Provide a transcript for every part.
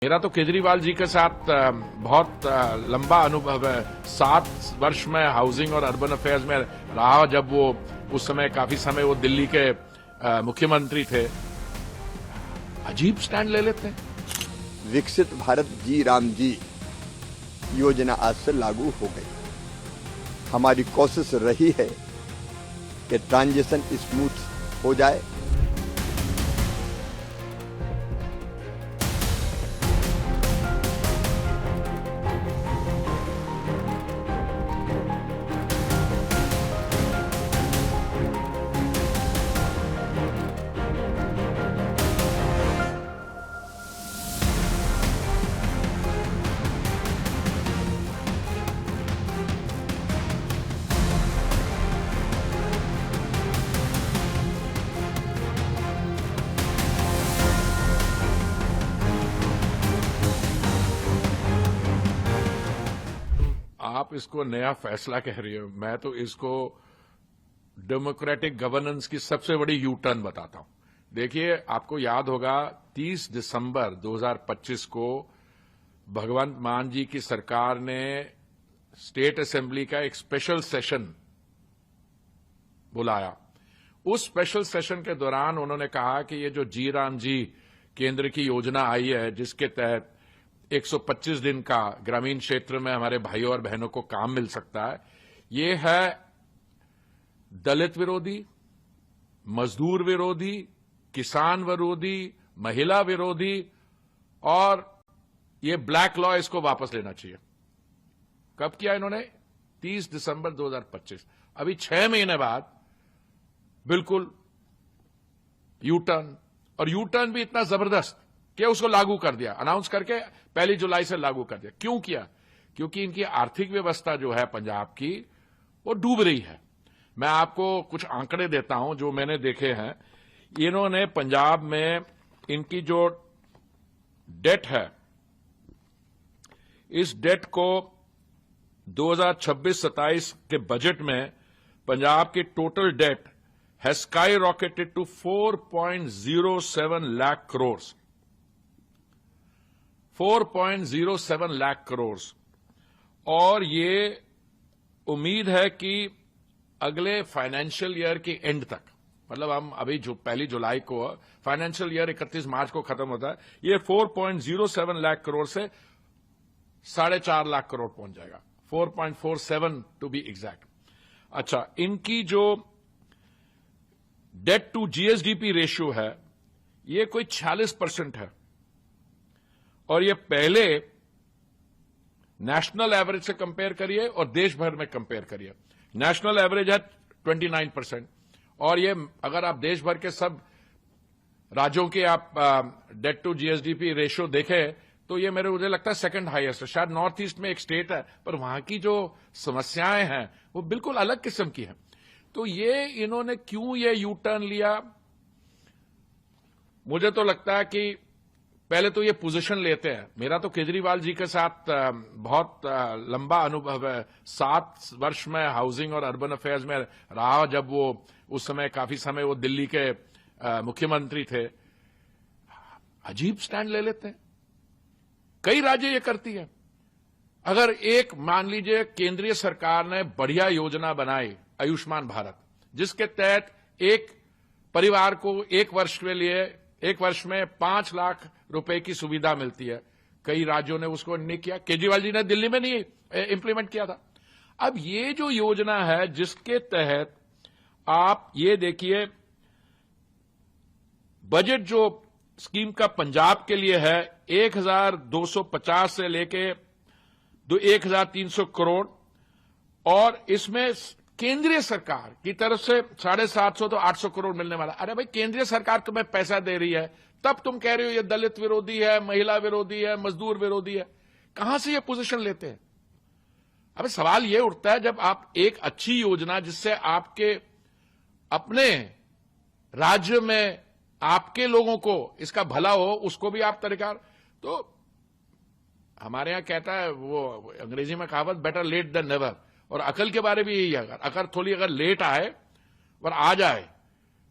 मेरा तो केजरीवाल जी के साथ बहुत लंबा अनुभव है। 7 वर्ष में हाउसिंग और अर्बन अफेयर्स में रहा, जब वो उस समय काफी समय वो दिल्ली के मुख्यमंत्री थे। अजीब स्टैंड ले लेते हैं। विकसित भारत जी राम जी योजना आज से लागू हो गई। हमारी कोशिश रही है कि ट्रांजिशन स्मूथ हो जाए। आप इसको नया फैसला कह रही हो, मैं तो इसको डेमोक्रेटिक गवर्नेंस की सबसे बड़ी यू टर्न बताता हूं। देखिए, आपको याद होगा 30 दिसंबर 2025 को भगवंत मान जी की सरकार ने स्टेट असेंबली का एक स्पेशल सेशन बुलाया। उस स्पेशल सेशन के दौरान उन्होंने कहा कि ये जो जी राम जी केंद्र की योजना आई है, जिसके तहत 125 दिन का ग्रामीण क्षेत्र में हमारे भाइयों और बहनों को काम मिल सकता है, ये है दलित विरोधी, मजदूर विरोधी, किसान विरोधी, महिला विरोधी, और ये ब्लैक लॉ, इसको वापस लेना चाहिए। कब किया इन्होंने? 30 दिसंबर 2025। अभी 6 महीने बाद बिल्कुल यू टर्न, और यू टर्न भी इतना जबरदस्त कि उसको लागू कर दिया, अनाउंस करके 1 जुलाई से लागू कर दिया। क्यों किया? क्योंकि इनकी आर्थिक व्यवस्था जो है पंजाब की, वो डूब रही है। मैं आपको कुछ आंकड़े देता हूं जो मैंने देखे हैं। इन्होंने पंजाब में इनकी जो डेट है, इस डेट को 2026-27 के बजट में पंजाब की total debt has sky rocketed to 4.07 lakh crore. 4.07 lakh crore. और ये उम्मीद है कि अगले फाइनेंशियल ईयर के एंड तक, मतलब हम अभी जो 1 जुलाई को, फाइनेंशियल ईयर 31 मार्च को खत्म होता है, ये 4.07 लाख करोड़ से 4.5 लाख करोड़ पहुंच जाएगा। 4.47 टू बी एग्जैक्ट। अच्छा, इनकी जो डेट टू जीएसडीपी रेशियो है, ये कोई 46% है, और ये पहले नेशनल एवरेज से कंपेयर करिए और देश भर में कंपेयर करिए। नेशनल एवरेज है 29%, और ये अगर आप देश भर के सब राज्यों के आप डेट टू जीएसडीपी रेशियो देखें तो ये मुझे लगता है सेकंड हाईएस्ट है। शायद नॉर्थ ईस्ट में एक स्टेट है, पर वहां की जो समस्याएं हैं वो बिल्कुल अलग किस्म की हैं। तो ये इन्होंने क्यों ये यू टर्न लिया? मुझे तो लगता है कि पहले तो ये पोजीशन लेते हैं। मेरा तो केजरीवाल जी के साथ बहुत लंबा अनुभव है। 7 वर्ष में हाउसिंग और अर्बन अफेयर्स में रहा, जब वो उस समय काफी समय वो दिल्ली के मुख्यमंत्री थे। अजीब स्टैंड ले लेते हैं। कई राज्य ये करती है। अगर एक मान लीजिए केंद्रीय सरकार ने बढ़िया योजना बनाई, आयुष्मान भारत, जिसके तहत एक परिवार को 1 वर्ष के लिए 1 वर्ष में 5 लाख रुपए की सुविधा मिलती है। कई राज्यों ने उसको नहीं किया। केजरीवाल जी ने दिल्ली में नहीं इंप्लीमेंट किया था। अब ये जो योजना है, जिसके तहत आप ये देखिए, बजट जो स्कीम का पंजाब के लिए है 1250 से लेके 1300 करोड़, और इसमें केंद्रीय सरकार की तरफ से 750 तो 800 करोड़ मिलने वाला। अरे भाई, केंद्रीय सरकार तुम्हें पैसा दे रही है, तब तुम कह रहे हो ये दलित विरोधी है, महिला विरोधी है, मजदूर विरोधी है। कहां से ये पोजीशन लेते हैं? अब सवाल ये उठता है, जब आप एक अच्छी योजना, जिससे आपके अपने राज्य में आपके लोगों को इसका भला हो, उसको भी आप तरीका, तो हमारे यहां कहता है वो अंग्रेजी में कहावत, बेटर लेट देन नेवर। और अकल के बारे में यही है, अगर थोड़ी अगर लेट आए और आ जाए,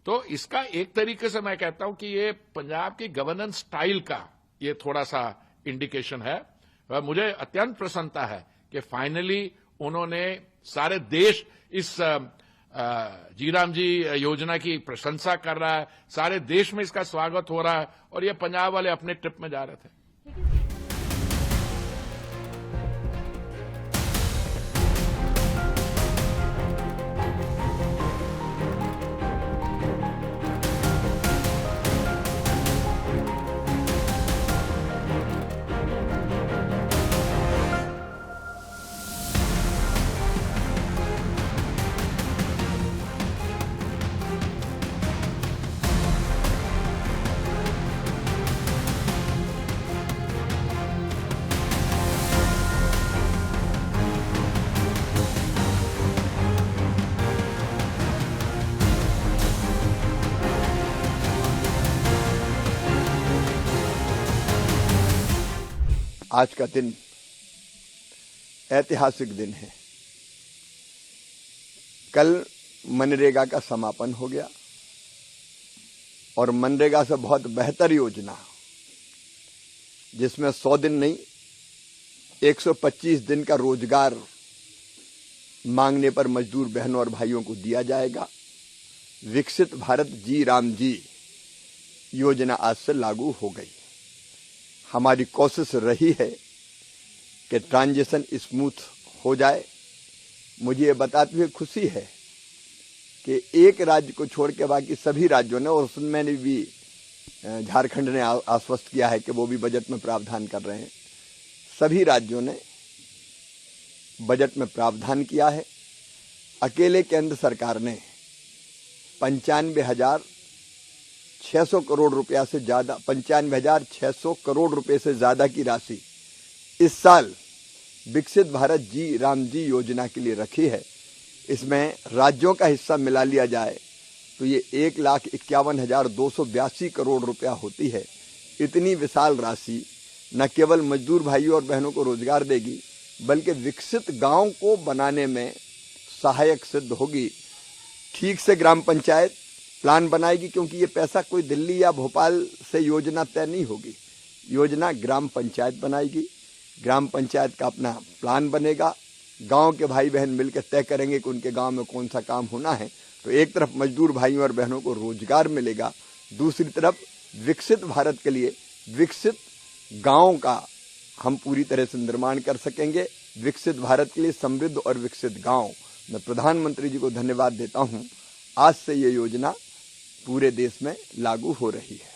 तो इसका एक तरीके से मैं कहता हूं कि ये पंजाब की गवर्नेंस स्टाइल का ये थोड़ा सा इंडिकेशन है। मुझे अत्यंत प्रसन्नता है कि फाइनली उन्होंने सारे देश इस जी राम जी योजना की प्रशंसा कर रहा है, सारे देश में इसका स्वागत हो रहा है और ये पंजाब वाले अपने ट्रिप में जा रहे थे। आज का दिन ऐतिहासिक दिन है। कल मनरेगा का समापन हो गया और मनरेगा से बहुत बेहतर योजना जिसमें 100 दिन नहीं 125 दिन का रोजगार मांगने पर मजदूर बहनों और भाइयों को दिया जाएगा। विकसित भारत जी राम जी योजना आज से लागू हो गई। हमारी कोशिश रही है कि ट्रांजिशन स्मूथ हो जाए। मुझे ये बताते हुए खुशी है कि एक राज्य को छोड़ के बाकी सभी राज्यों ने, और उसमें भी झारखंड ने आश्वस्त किया है कि वो भी बजट में प्रावधान कर रहे हैं, सभी राज्यों ने बजट में प्रावधान किया है। अकेले केंद्र सरकार ने 95,600 करोड़ रुपया से ज्यादा 95,600 करोड़ रुपए से ज्यादा की राशि इस साल विकसित भारत जी राम जी योजना के लिए रखी है। इसमें राज्यों का हिस्सा मिला लिया जाए तो ये 1,51,282 करोड़ रुपया होती है। इतनी विशाल राशि न केवल मजदूर भाइयों और बहनों को रोजगार देगी बल्कि विकसित गांव को बनाने में सहायक सिद्ध होगी। ठीक से ग्राम पंचायत प्लान बनाएगी, क्योंकि ये पैसा कोई दिल्ली या भोपाल से योजना तय नहीं होगी। योजना ग्राम पंचायत बनाएगी, ग्राम पंचायत का अपना प्लान बनेगा, गांव के भाई बहन मिलकर तय करेंगे कि उनके गांव में कौन सा काम होना है। तो एक तरफ मजदूर भाइयों और बहनों को रोजगार मिलेगा, दूसरी तरफ विकसित भारत के लिए विकसित गांव का हम पूरी तरह से निर्माण कर सकेंगे। विकसित भारत के लिए समृद्ध और विकसित गांव। मैं प्रधानमंत्री जी को धन्यवाद देता हूं। आज से ये योजना पूरे देश में लागू हो रही है।